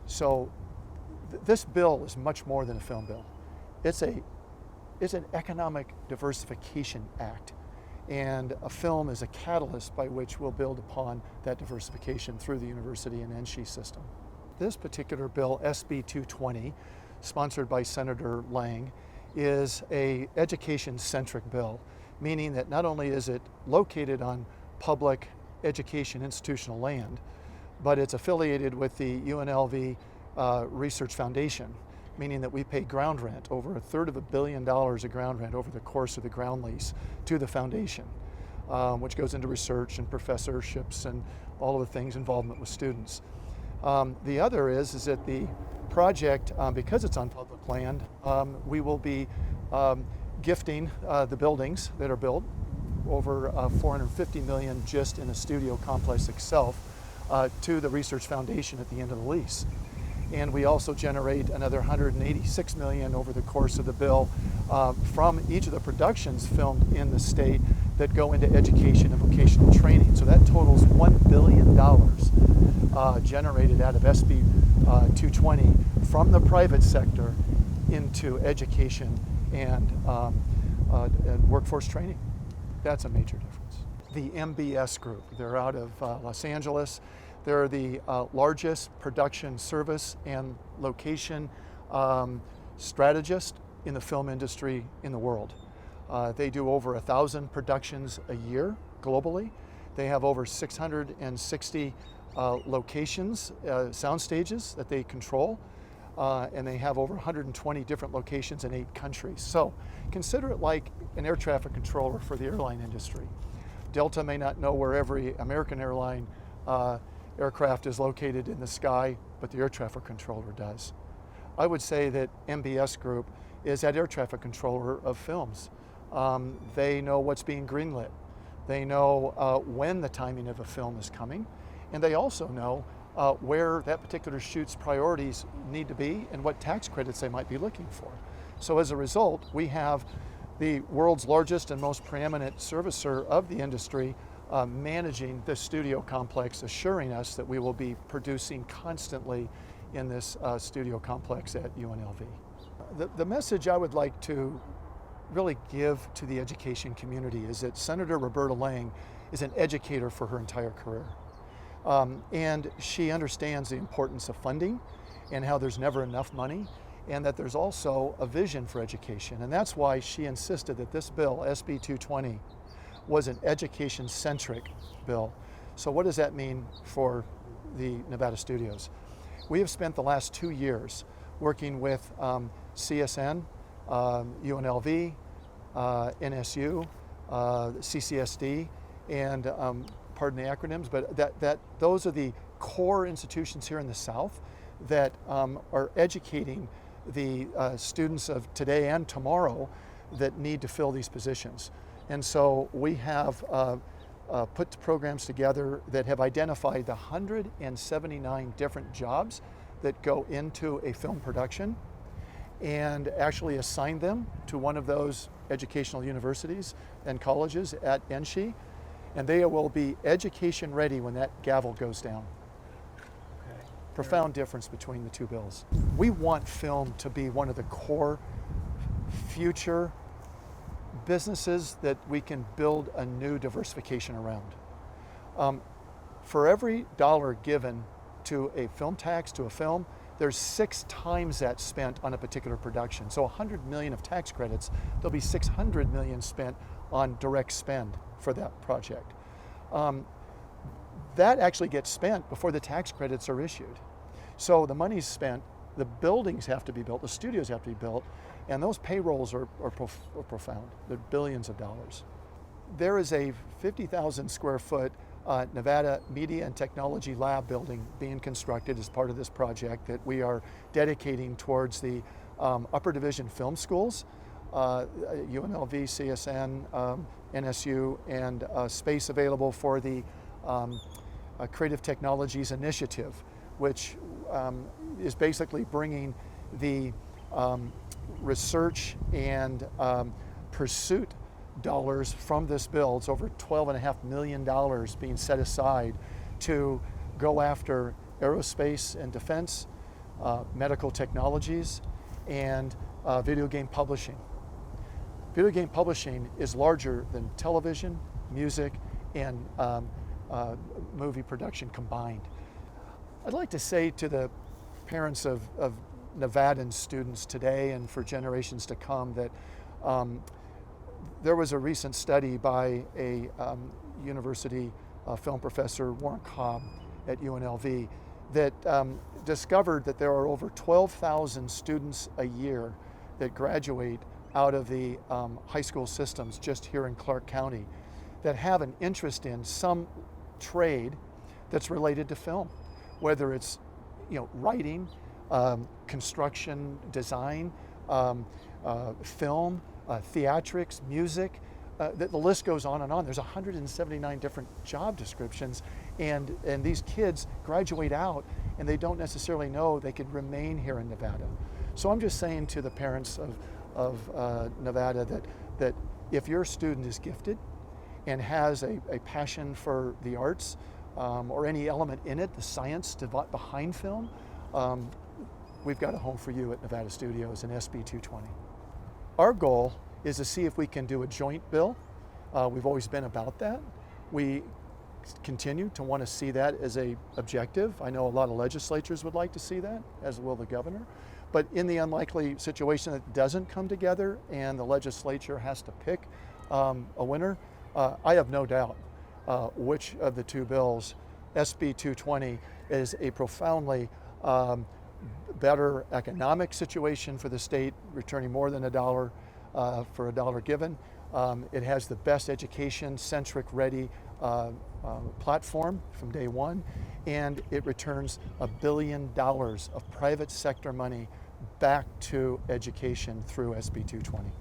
So this bill is much more than a film bill. It's an economic diversification act, and a film is a catalyst by which we'll build upon that diversification through the university and NSHE system. This particular bill, SB 220, sponsored by Senator Lang, is an education-centric bill, meaning that not only is it located on public education institutional land, but it's affiliated with the UNLV Research Foundation, meaning that we pay ground rent, over $1/3 billion of ground rent over the course of the ground lease to the foundation, which goes into research and professorships and all of the things, involvement with students. The other is that the project, because it's on public land, we will be gifting the buildings that are built, over $450 million just in the studio complex itself, to the Research Foundation at the end of the lease. And we also generate another $186 million over the course of the bill from each of the productions filmed in the state that go into education and vocational training. So that totals $1 billion generated out of SB 220 from the private sector into education and workforce training. That's a major difference. The MBS Group, they're out of Los Angeles. They're the largest production service and location strategist in the film industry in the world. They do over 1,000 productions a year globally. They have over 660 locations, sound stages that they control, and they have over 120 different locations in 8 countries. So consider it like an air traffic controller for the airline industry. Delta may not know where every American airline aircraft is located in the sky, but the air traffic controller does. I would say that MBS Group is that air traffic controller of films. They know what's being greenlit. They know when the timing of a film is coming, and they also know where that particular shoot's priorities need to be and what tax credits they might be looking for. So as a result, we have the world's largest and most preeminent servicer of the industry managing this studio complex, assuring us that we will be producing constantly in this studio complex at UNLV. The message I would like to really give to the education community is that Senator Roberta Lang is an educator for her entire career. And she understands the importance of funding and how there's never enough money, and that there's also a vision for education. And that's why she insisted that this bill, SB 220, was an education-centric bill. So what does that mean for the Nevada studios? We have spent the last 2 years working with CSN, UNLV, NSU, CCSD, and pardon the acronyms, but those are the core institutions here in the South that are educating the students of today and tomorrow that need to fill these positions. And so we have put programs together that have identified the 179 different jobs that go into a film production and actually assigned them to one of those educational universities and colleges at NSHE, and they will be education ready when that gavel goes down. Okay. Profound difference between the two bills. We want film to be one of the core future businesses that we can build a new diversification around. For every dollar given to a film tax, to a film, there's 6 times that spent on a particular production. So 100 million of tax credits, there'll be 600 million spent on direct spend for that project. That actually gets spent before the tax credits are issued. So the money's spent, the buildings have to be built, the studios have to be built, and those payrolls are profound. They're billions of dollars. There is a 50,000 square foot Nevada Media and Technology Lab building being constructed as part of this project that we are dedicating towards the upper division film schools, UNLV, CSN, NSU, and space available for the Creative Technologies Initiative, which is basically bringing the research and pursuit dollars from this bill. It's over $12.5 million being set aside to go after aerospace and defense, medical technologies, and video game publishing. Video game publishing is larger than television, music, and movie production combined. I'd like to say to the parents of Nevadan students today and for generations to come that there was a recent study by a university film professor, Warren Cobb at UNLV, that discovered that there are over 12,000 students a year that graduate out of the high school systems just here in Clark County that have an interest in some trade that's related to film, whether it's writing, construction, design, film, theatrics, music. The list goes on and on. There's 179 different job descriptions, and these kids graduate out and they don't necessarily know they could remain here in Nevada. So I'm just saying to the parents of Nevada that if your student is gifted and has a passion for the arts or any element in it, the science behind film, we've got a home for you at Nevada Studios in SB 220. Our goal is to see if we can do a joint bill. We've always been about that. We continue to want to see that as an objective. I know a lot of legislatures would like to see that, as will the governor. But in the unlikely situation that it doesn't come together and the legislature has to pick a winner, I have no doubt which of the two bills, SB 220, is a profoundly better economic situation for the state, returning more than $1 for $1 given. It has the best education-centric ready platform from day one, and it returns $1 billion of private sector money back to education through SB 220.